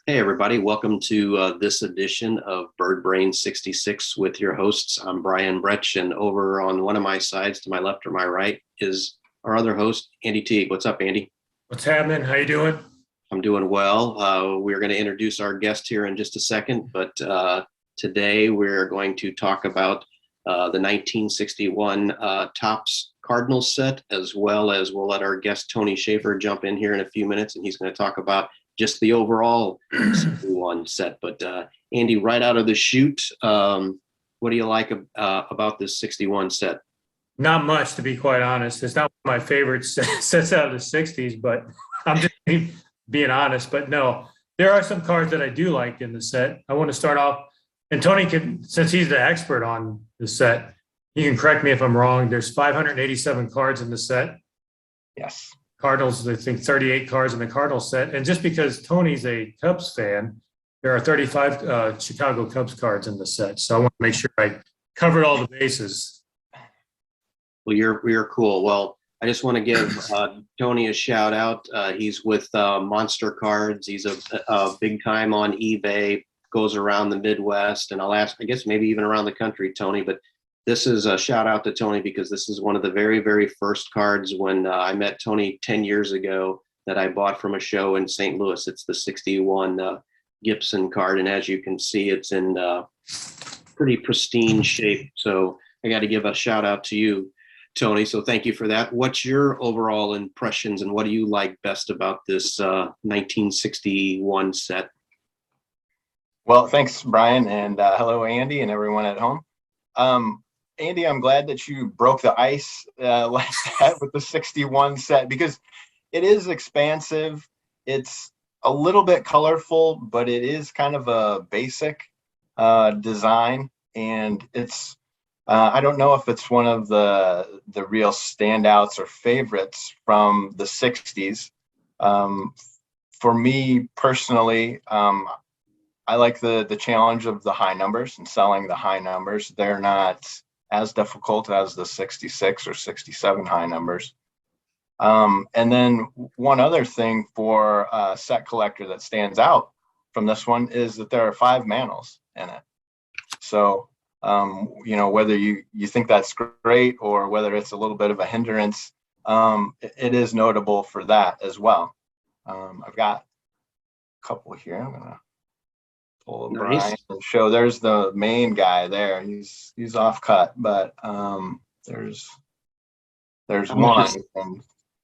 Hey, everybody. Welcome to this edition of Bird Brain 66 with your hosts. I'm Brian Bretsch, and over on one of my sides, to my left or my right, is our other host, Andy Teague. What's up, Andy? What's happening? How you doing? I'm doing well. We're going to introduce our guest here in just a second, but today we're going to talk about the 1961 Topps Cardinals set, as well as we'll let our guest Tony Schaefer jump in here in a few minutes, and he's going to talk about just the overall 61 set. But Andy, right out of the chute, what do you like about this 61 set? Not much, to be quite honest. It's not my favorite sets out of the 60s, but I'm just being honest. But no, there are some cards that I do like in the set. I want to start off, and Tony can, since he's the expert on the set, he can correct me if I'm wrong. There's 587 cards in the set. Yes. Cardinals, I think 38 cards in the Cardinals set. And just because Tony's a Cubs fan, there are 35 Chicago Cubs cards in the set. So I want to make sure I covered all the bases. Well, you're cool. Well, I just want to give Tony a shout out. He's with Monster Cards. He's a big time on eBay, goes around the Midwest, and I'll ask, I guess maybe even around the country, Tony, but this is a shout out to Tony because this is one of the very, very first cards when I met Tony 10 years ago that I bought from a show in St. Louis. It's the 61 Gibson card. And as you can see, it's in pretty pristine shape. So I got to give a shout out to you, Tony. So thank you for that. What's your overall impressions and what do you like best about this 1961 set? Well, thanks, Brian. And hello, Andy, and everyone at home. Andy, I'm glad that you broke the ice like that with the 61 set because it is expansive. It's a little bit colorful, but it is kind of a basic design. And it's, I don't know if it's one of the real standouts or favorites from the 60s. For me personally, I like the challenge of the high numbers and selling the high numbers. They're not as difficult as the 66 or 67 high numbers. And then one other thing for a set collector that stands out from this one is that there are 5 manels in it. So, whether you think that's great or whether it's a little bit of a hindrance, it is notable for that as well. I've got a couple here. I'm gonna pull Nice. Brian and show. There's the main guy there. He's off cut, but there's one.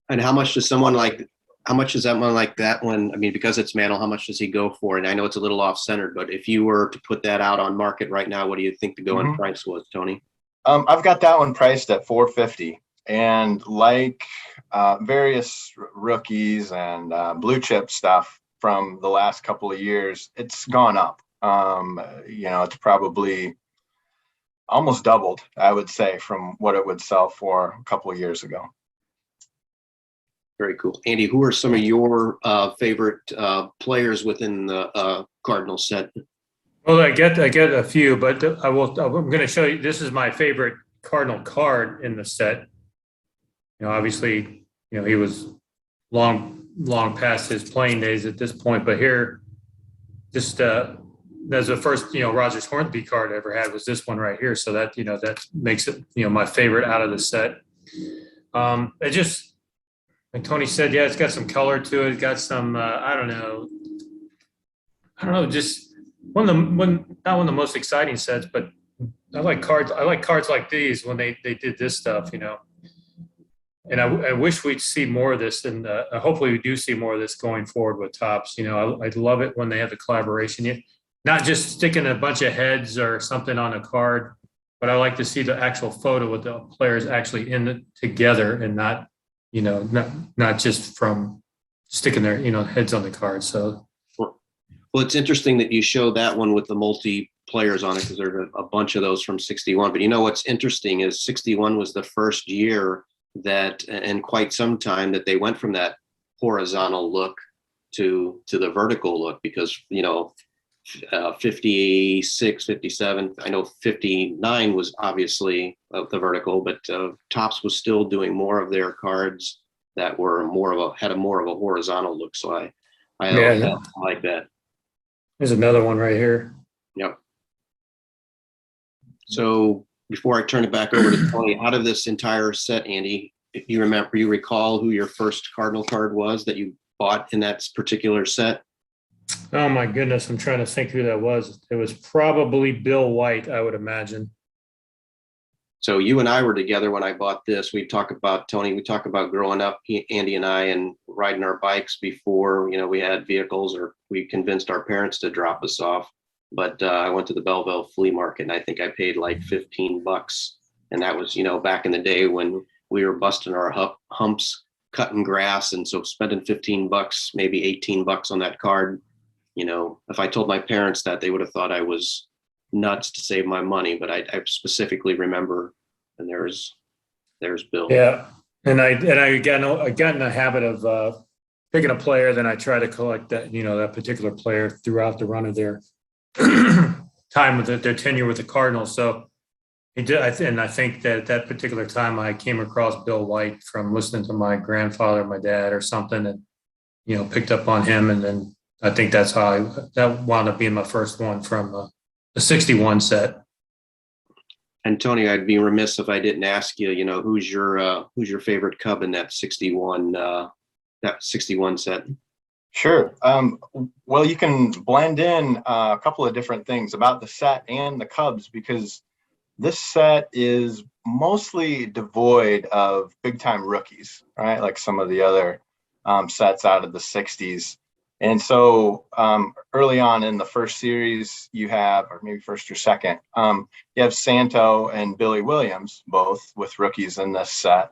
And how much does someone like, how much does someone like that one, I mean, because it's mantle, how much does he go for? And I know it's a little off centered, but if you were to put that out on market right now, what do you think the going price was, Tony? I've got that one priced at $450, and like various rookies and blue chip stuff from the last couple of years, it's gone up. It's probably almost doubled, I would say, from what it would sell for a couple of years ago. Very cool. Andy, who are some of your favorite players within the Cardinal set? Well, I get a few, but I'm going to show you, this is my favorite Cardinal card in the set. Obviously, he was long past his playing days at this point, but here, just that's the first Rogers Hornsby card I ever had was this one right here. So that that makes it my favorite out of the set. It just, like Tony said, yeah, it's got some color to it. It's got some I don't know, just not one of the most exciting sets, but I like cards like these when they did this stuff, And I wish we'd see more of this, and hopefully we do see more of this going forward with Topps. I'd love it when they have the collaboration, not just sticking a bunch of heads or something on a card, but I like to see the actual photo with the players actually in it together, and not just from sticking their heads on the card. So, well, it's interesting that you show that one with the multi players on it because there's a bunch of those from 61. But what's interesting is 61 was the first year that in quite some time that they went from that horizontal look to the vertical look, because 56, 57, I know 59 was obviously the vertical, but Topps was still doing more of their cards that were had a more of a horizontal look. So I like that. There's another one right here. Yep. So before I turn it back over to Tony, out of this entire set, Andy, if you recall who your first Cardinal card was that you bought in that particular set? Oh my goodness, I'm trying to think who that was. It was probably Bill White, I would imagine. So you and I were together when I bought this. We talk about, Tony, we talk about growing up, Andy and I, and riding our bikes before, we had vehicles, or we convinced our parents to drop us off. But I went to the Belleville flea market, and I think I paid like $15. And that was, back in the day when we were busting our humps, cutting grass. And so spending $15, maybe $18 on that card, if I told my parents that, they would have thought I was nuts to save my money. But I specifically remember, and there's Bill. Yeah. And I got in the habit of picking a player, then I try to collect that, that particular player throughout the run of their time with their tenure with the Cardinals. So he did, and I think that at that particular time I came across Bill White from listening to my grandfather, my dad, or something, and picked up on him, and then I think that's how that wound up being my first one from the 61 set. And Tony, I'd be remiss if I didn't ask you, who's your favorite Cub in that 61 set? Sure. Well, you can blend in a couple of different things about the set and the Cubs, because this set is mostly devoid of big time rookies, right? Like some of the other sets out of the 60s. And so early on in the first series, you have, or maybe first or second, you have Santo and Billy Williams, both with rookies in this set.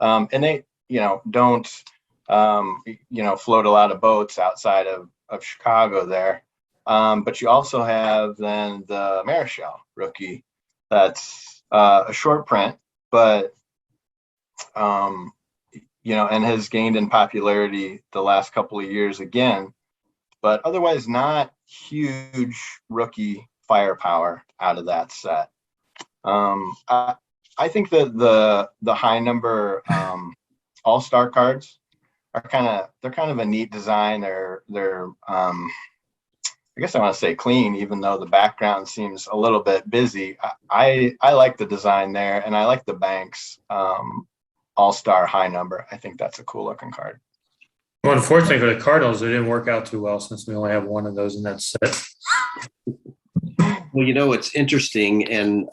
And they, don't, float a lot of boats outside of Chicago there. But you also have then the Marichal rookie. That's a short print, but, and has gained in popularity the last couple of years again, but otherwise not huge rookie firepower out of that set. I think that the high number all-star cards are kind of a neat design. They're I guess I want to say clean, even though the background seems a little bit busy. I like the design there, and I like the Banks all-star high number. I think that's a cool looking card. Well, unfortunately for the Cardinals, it didn't work out too well since we only have one of those in that set. Well, it's interesting, and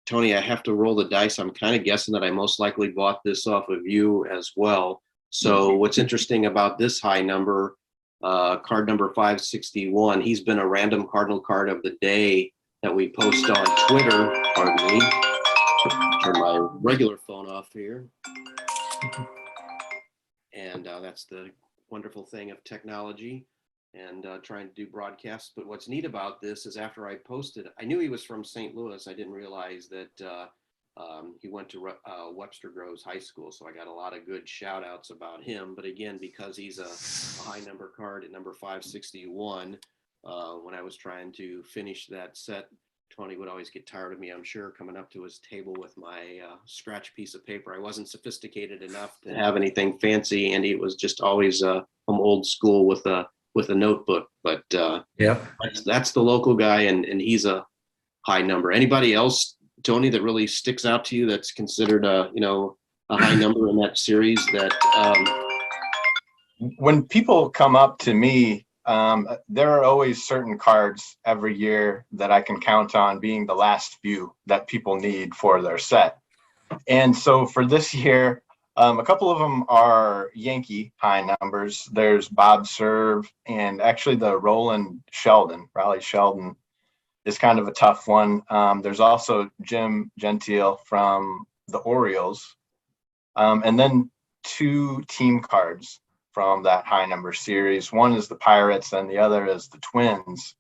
Tony, I have to roll the dice. I'm kind of guessing that I most likely bought this off of you as well. So what's interesting about this high number, card number 561, he's been a random Cardinal card of the day that we post on Twitter. Pardon me. Turn my regular phone off here. And that's the wonderful thing of technology and trying to do broadcasts. But what's neat about this is after I posted, I knew he was from St. Louis. I didn't realize that he went to Webster Groves High School. So I got a lot of good shout outs about him. But again, because he's a high number card at number 561, when I was trying to finish that set, Tony would always get tired of me, I'm sure, coming up to his table with my scratch piece of paper. I wasn't sophisticated enough to have anything fancy, and it was just always from old school with a notebook. But Yeah. that's the local guy, and he's a high number. Anybody else, Tony, that really sticks out to you that's considered a high number in that series? That when people come up to me, there are always certain cards every year that I can count on being the last few that people need for their set. And so for this year, a couple of them are Yankee high numbers. There's Bob Serve, and actually the Raleigh Sheldon is kind of a tough one. There's also Jim Gentile from the Orioles, and then two team cards from that high number series. One is the Pirates and the other is the Twins.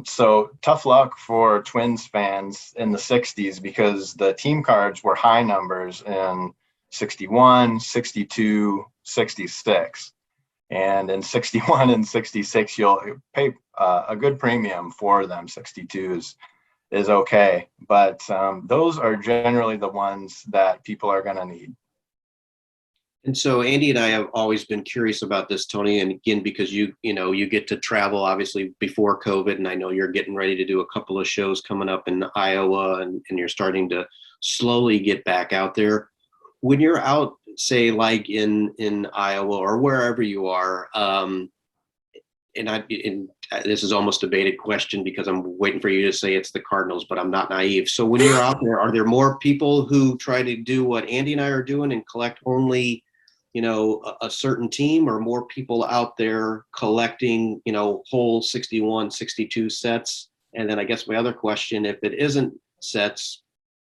So tough luck for Twins fans in the 60s, because the team cards were high numbers in 61, 62, 66. And in 61 and 66, you'll pay a good premium for them. 62s is okay. But those are generally the ones that people are going to need. And so Andy and I have always been curious about this, Tony, and again, because you get to travel obviously before COVID, and I know you're getting ready to do a couple of shows coming up in Iowa, and you're starting to slowly get back out there. When you're out, say like in Iowa or wherever you are, and this is almost a baited question because I'm waiting for you to say it's the Cardinals, but I'm not naive. So when you're out there, are there more people who try to do what Andy and I are doing and collect only, a certain team, or more people out there collecting, whole 61, 62 sets? And then I guess my other question, if it isn't sets,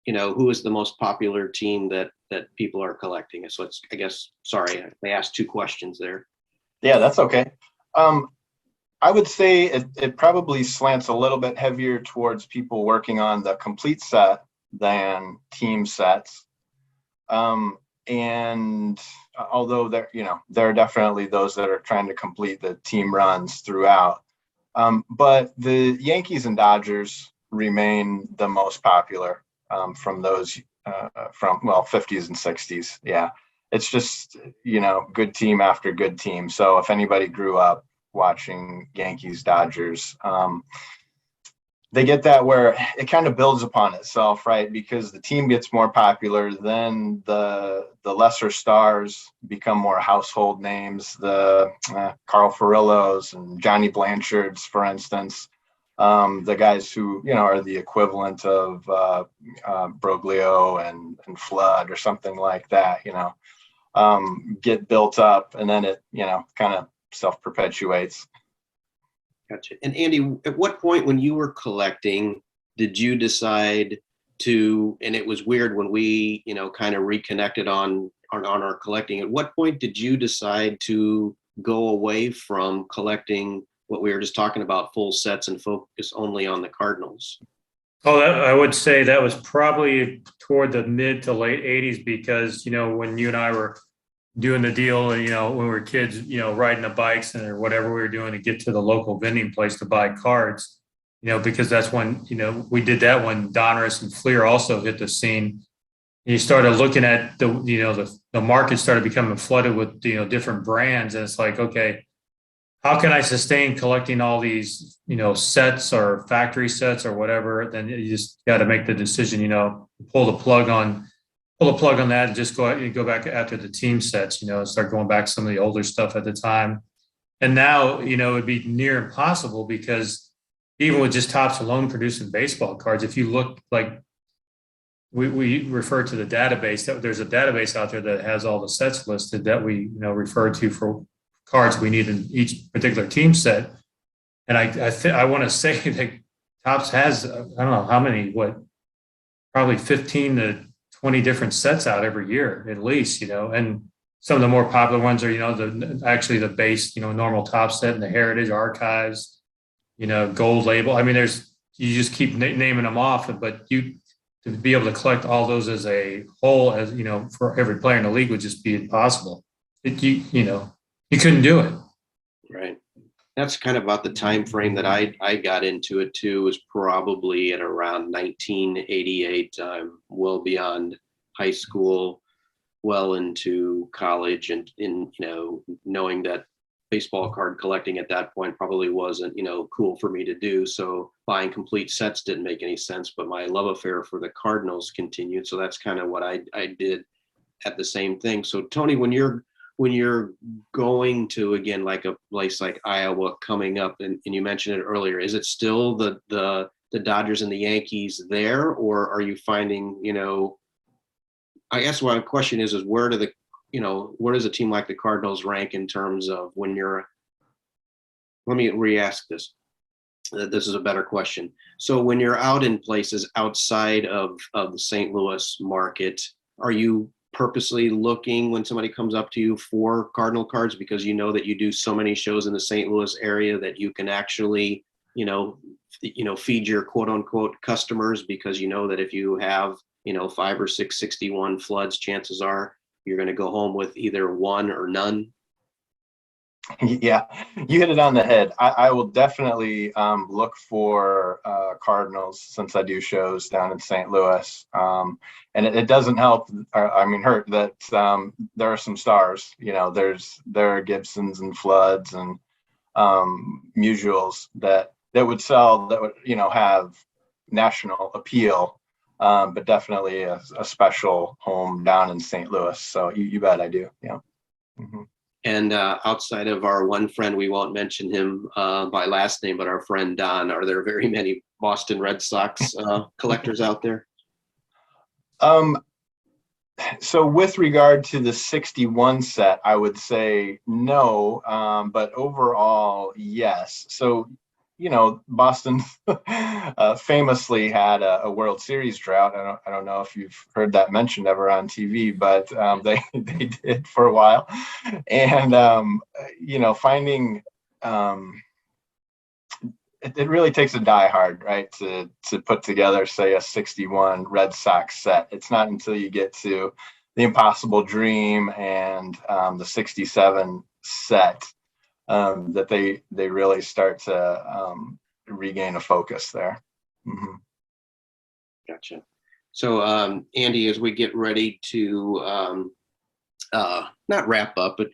who is the most popular team that people are collecting? So it's, I guess, sorry, I asked two questions there. Yeah, that's okay. I would say it probably slants a little bit heavier towards people working on the complete set than team sets. And although there are definitely those that are trying to complete the team runs throughout. But the Yankees and Dodgers remain the most popular from those from 50s and 60s. Yeah, it's just, good team after good team. So if anybody grew up watching Yankees, Dodgers, they get that where it kind of builds upon itself, right? Because the team gets more popular, then the lesser stars become more household names. The Carl Furillos and Johnny Blanchards, for instance, the guys who are the equivalent of Broglio and Flood or something like that, get built up, and then it kind of self-perpetuates. Gotcha. And Andy, at what point when you were collecting did you decide to, and it was weird when we, kind of reconnected on our collecting, at what point did you decide to go away from collecting what we were just talking about, full sets, and focus only on the Cardinals? Oh, I would say that was probably toward the mid to late 80s, because, when you and I were doing the deal, when we were kids, riding the bikes or whatever we were doing to get to the local vending place to buy cards, because that's when, we did that when Donruss and Fleer also hit the scene. And you started looking at the market started becoming flooded with, different brands. And it's like, okay, how can I sustain collecting all these, sets or factory sets or whatever? Then you just got to make the decision, pull the plug on that and just go back after the team sets, and start going back to some of the older stuff at the time. And now, it'd be near impossible, because even with just Topps alone producing baseball cards, if you look, like we refer to the database, that there's a database out there that has all the sets listed that we, refer to for cards we need in each particular team set. And I want to say that Topps has, I don't know how many, probably 15 to 20 different sets out every year, at least, and some of the more popular ones are, the base, normal Topps set and the Heritage Archives, Gold Label. I mean, you just keep naming them off, but to be able to collect all those as a whole, as, for every player in the league would just be impossible. You couldn't do it. Right. That's kind of about the time frame that I got into it too, was probably at around 1988. I'm well beyond high school, well into college, and knowing that baseball card collecting at that point probably wasn't, cool for me to do. So buying complete sets didn't make any sense, but my love affair for the Cardinals continued. So that's kind of what I did at the same thing. So Tony, when you're going to, again, like a place like Iowa coming up, and you mentioned it earlier, is it still the Dodgers and the Yankees there, or are you finding, I guess my question is where does a team like the Cardinals rank in terms of let me re-ask this. This is a better question. So when you're out in places outside of the St. Louis market, are you purposely looking, when somebody comes up to you, for Cardinal cards, because that you do so many shows in the St. Louis area that you can actually, feed your quote unquote customers, because that if you have, 5 or 6 61 floods, chances are you're going to go home with either one or none? Yeah, you hit it on the head. I will definitely look for Cardinals since I do shows down in St. Louis. And it doesn't help, I mean, hurt that there are some stars. You know, there are Gibsons and Floods and Mutuals that would sell, that would, you know, have national appeal, but definitely a special home down in St. Louis. So you bet I do. Yeah. Mm-hmm. And outside of our one friend, we won't mention him by last name, but our friend Don, are there very many Boston Red Sox collectors out there? So with regard to the 61 set, I would say no, but overall, yes. So, you know, Boston famously had a World Series drought. I don't know if you've heard that mentioned ever on TV, but they did for a while. And, you know, finding it really takes a diehard, right, to put together, say, a 61 Red Sox set. It's not until you get to the Impossible Dream and the 67 set that they really start to regain a focus there. Mm-hmm. Gotcha. So, Andy, as we get ready to not wrap up, but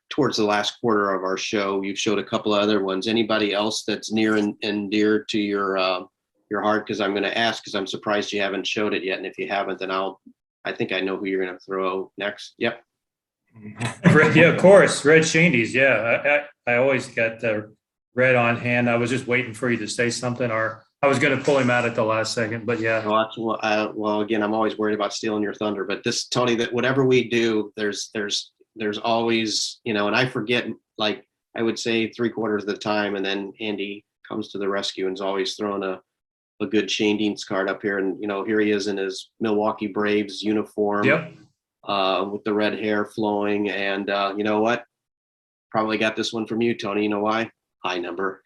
towards the last quarter of our show, you've showed a couple of other ones. Anybody else that's near and dear to your heart? Because I'm going to ask, because I'm surprised you haven't showed it yet. And if you haven't, then I think I know who you're going to throw next. Yep. Yeah, of course. Red Shandy's. Yeah. I always got the red on hand. I was just waiting for you to say something, or I was going to pull him out at the last second, but yeah. Well, again, I'm always worried about stealing your thunder, but this, Tony, that whatever we do, there's always, you know, and I forget, like I would say 3/4 of the time, and then Andy comes to the rescue and is always throwing a good Shane Deans card up here. And, you know, here he is in his Milwaukee Braves uniform. Yep. With the red hair flowing. And you know what? Probably got this one from you, Tony. You know why? High number.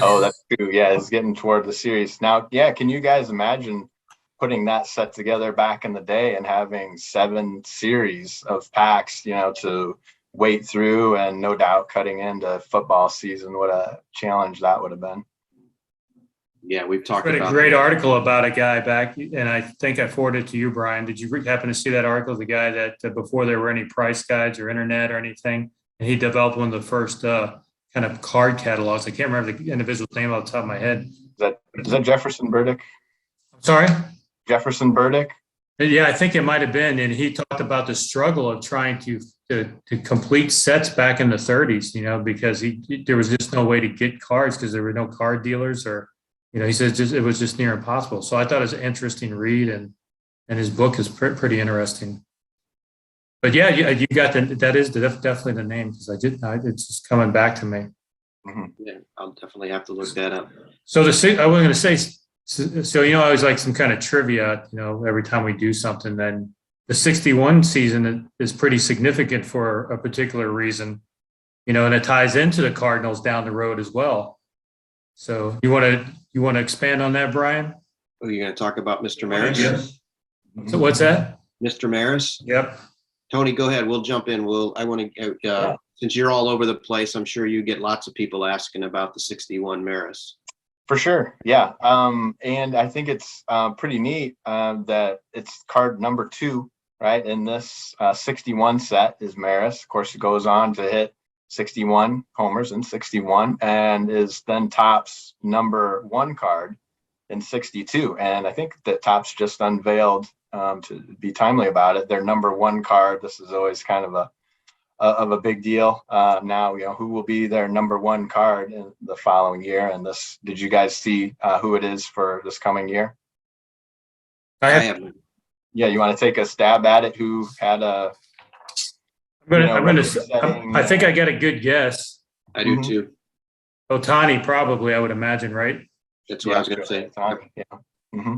Oh, that's true. Yeah, it's getting toward the series. Now, yeah, can you guys imagine putting that set together back in the day and having 7 series of packs, you know, to wait through, and no doubt cutting into football season? What a challenge that would have been. Yeah, we've talked Read about a great article about a guy back, and I think I forwarded it to you, Brian. Did you happen to see that article? The guy that before there were any price guides or internet or anything, and he developed one of the first kind of card catalogs. I can't remember the individual's name off the top of my head. Is that Jefferson Burdick? Sorry? Jefferson Burdick? Yeah, I think it might have been. And he talked about the struggle of trying to complete sets back in the 30s, you know, because there was just no way to get cards because there were no card dealers, or, you know, he says it was just near impossible. So I thought it was an interesting read, and his book is pretty interesting. But yeah, you got that is definitely the name, because it's just coming back to me. Mm-hmm. Yeah, I'll definitely have to look that up. So I was going to say, so, you know, I always like some kind of trivia, you know, every time we do something. Then the 61 season is pretty significant for a particular reason, you know, and it ties into the Cardinals down the road as well. So you want to expand on that, Brian? Oh, you're going to talk about Mr. Maris? Yes. So what's that? Mr. Maris? Yep. Tony, go ahead. We'll jump in. I want to, since you're all over the place, I'm sure you get lots of people asking about the 61 Maris. For sure. Yeah. And I think it's pretty neat that it's card number 2, right? In this 61 set is Maris. Of course, it goes on to hit 61 homers in 61, and is then Topps number 1 card in 62. And I think that Topps just unveiled, to be timely about it, their number 1 card. This is always kind of a big deal. Now, you know, who will be their number 1 card in the following year? And this, did you guys see who it is for this coming year? I haven't. Yeah, you want to take a stab at it? Who had a? I think I got a good guess. I do too. Ohtani, probably, I would imagine, right? That's what I was going to say. Yeah. Mm-hmm.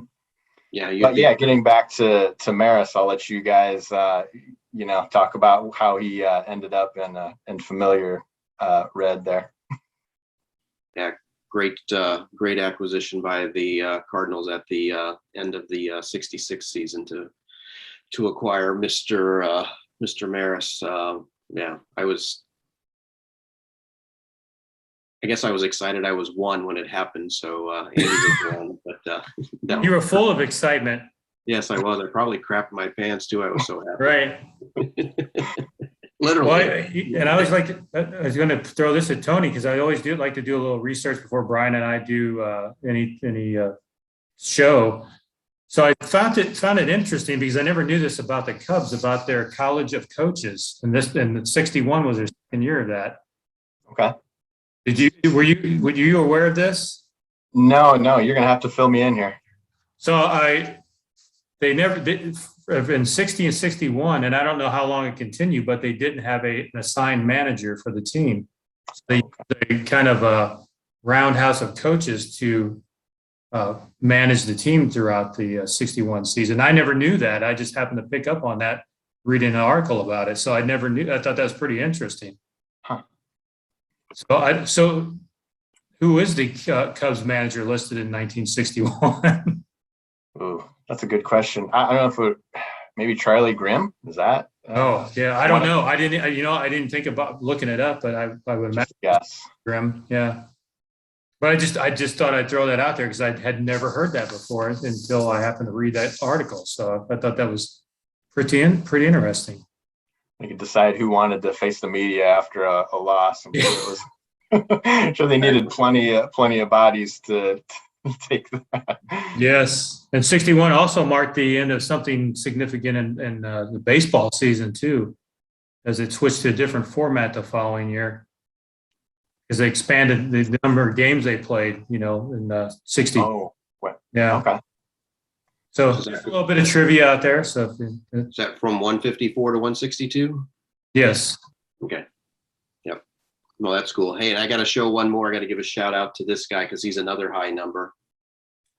Yeah. But yeah, getting back to Maris, I'll let you guys, you know, talk about how he ended up in familiar red there. Yeah, great acquisition by the Cardinals at the end of the 66 season to acquire Mr. Maris. Yeah, I was I guess I was excited I was one when it happened. So Andy was one, but no. You were full of excitement. Yes, I was. I probably crapped my pants too. I was so happy. Right. Literally. Well, and I was going to throw this at Tony because I always do like to do a little research before Brian and I do any show. So I found it interesting because I never knew this about the Cubs, about their college of coaches, and 61 was their second year of that. Okay. Were you aware of this? No, you're gonna have to fill me in here. So they never did in 60 and 61, and I don't know how long it continued, but they didn't have an assigned manager for the team. So they kind of a roundhouse of coaches to manage the team throughout the 61 season. I never knew that. I just happened to pick up on that reading an article about it. So I never knew. I thought that was pretty interesting. Huh. So who is the Cubs manager listed in 1961? Ooh, that's a good question. I don't know if maybe Charlie Grimm, is that? Oh, yeah. I don't know. I didn't think about looking it up, but I would imagine. Yes. Grimm. Yeah. But I just thought I'd throw that out there because I had never heard that before until I happened to read that article. So I thought that was pretty interesting. They could decide who wanted to face the media after a loss. I'm sure, I'm sure they needed plenty of bodies to take that. Yes, and 61 also marked the end of something significant in the baseball season too, as it switched to a different format the following year. Because they expanded the number of games they played, in 60. Oh, what? Yeah. Okay. So a little bit of trivia out there. So Is that from 154 to 162? Yes. Okay. Yep. Well, that's cool. Hey, and I got to show one more. I got to give a shout out to this guy because he's another high number.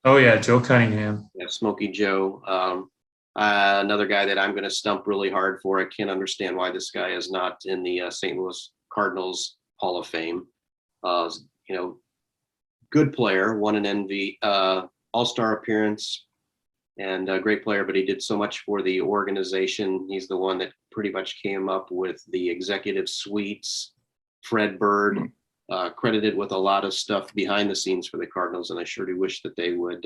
Oh yeah, Joe Cunningham. Yeah, Smokey Joe. Another guy that I'm going to stump really hard for. I can't understand why this guy is not in the St. Louis Cardinals Hall of Fame. Good player, won an All-Star appearance, and a great player, but he did so much for the organization. He's the one that pretty much came up with the executive suites, Fred Bird, credited with a lot of stuff behind the scenes for the Cardinals, and I sure do wish that they would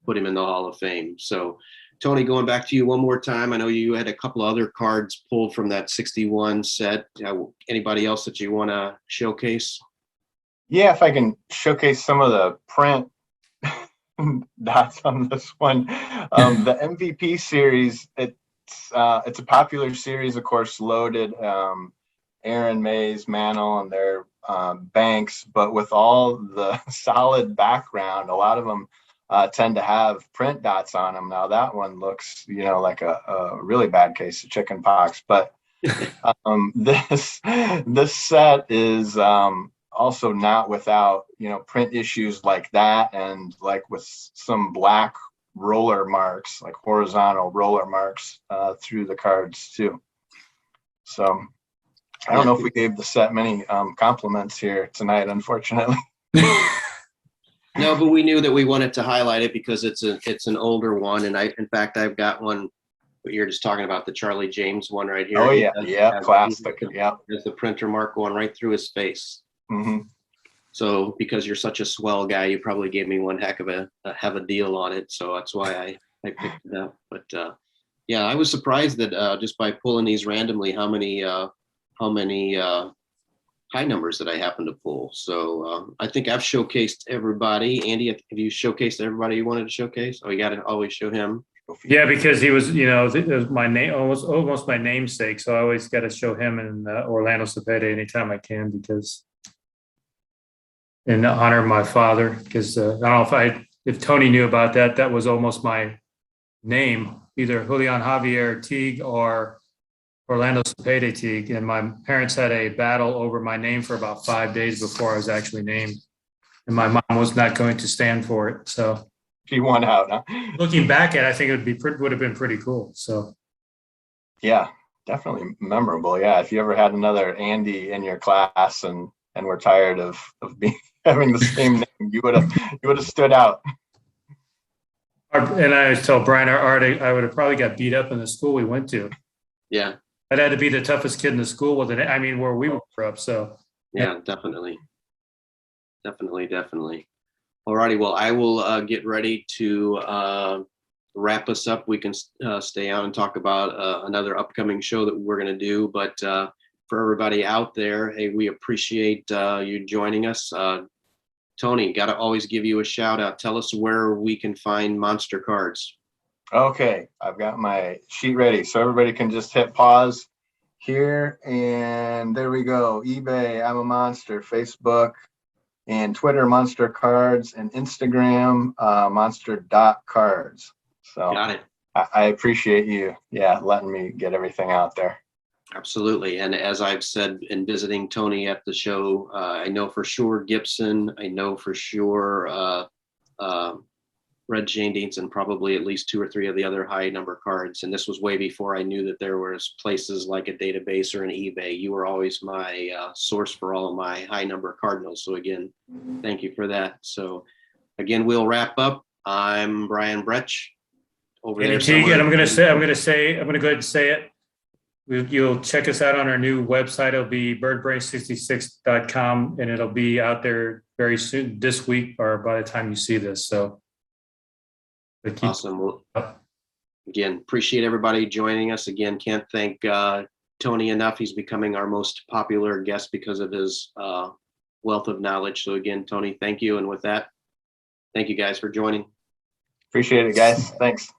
put him in the Hall of Fame. So, Tony, going back to you one more time, I know you had a couple of other cards pulled from that 61 set. Anybody else that you want to showcase? Yeah, if I can showcase some of the print dots on this one. The MVP series, it's a popular series, of course, loaded Aaron, Mays, Mantle, and their banks, but with all the solid background, a lot of them tend to have print dots on them. Now that one looks, like a really bad case of chicken pox, but this set is also not without, print issues like that, and like with some black roller marks, like horizontal roller marks through the cards too. So I don't know if we gave the set many compliments here tonight, unfortunately. No, but we knew that we wanted to highlight it because it's an older one, and in fact I've got one. But you're just talking about the Charlie James one right here. Oh yeah, classic. Yeah, there's the printer mark going right through his face. Mm-hmm. So because you're such a swell guy, you probably gave me one heck of a deal on it. So that's why I picked it up. But yeah, I was surprised that just by pulling these randomly, how many high numbers that I happened to pull. So I think I've showcased everybody. Andy, have you showcased everybody you wanted to showcase? Oh, you got to always show him. Yeah, because he was, it was my name, almost my namesake. So I always got to show him and Orlando Cepeda anytime I can, because in honor of my father. Because I don't know if Tony knew about that. That was almost my name, either Julian Javier Teague or Orlando Cepeda Teague. And my parents had a battle over my name for about 5 days before I was actually named, and my mom was not going to stand for it. So she won out, huh? Looking back at it, I think would have been pretty cool. So yeah, definitely memorable. Yeah, if you ever had another Andy in your class and were tired of having the same name, you would have stood out. And I tell Brian, I would have probably got beat up in the school we went to. Yeah, I'd had to be the toughest kid in the school where we grew up. So yeah, definitely. Definitely, definitely. Alrighty, well, I will get ready to wrap us up. We can stay on and talk about another upcoming show that we're going to do. But for everybody out there, hey, we appreciate you joining us. Tony, got to always give you a shout out. Tell us where we can find Monster Cards. Okay, I've got my sheet ready, so everybody can just hit pause here, and there we go. eBay, I'm a Monster, Facebook, and Twitter, Monster Cards, and Instagram, monster.cards. So Got it. I appreciate you, letting me get everything out there. Absolutely. And as I've said in visiting Tony at the show, I know for sure Gibson, I know for sure Red Jane and probably at least 2 or 3 of the other high number cards. And this was way before I knew that there was places like a database or an eBay. You were always my source for all of my high number Cardinals. So again, thank you for that. So again, we'll wrap up. I'm Brian Bretsch. Over Andy there Teague, somewhere. and I'm going to go ahead and say it. You'll check us out on our new website. It'll be birdbrain66.com, and it'll be out there very soon this week or by the time you see this. So, awesome. Well, again, appreciate everybody joining us. Again, can't thank Tony enough. He's becoming our most popular guest because of his wealth of knowledge. So again, Tony, thank you. And with that, thank you guys for joining. Appreciate it, guys. Thanks.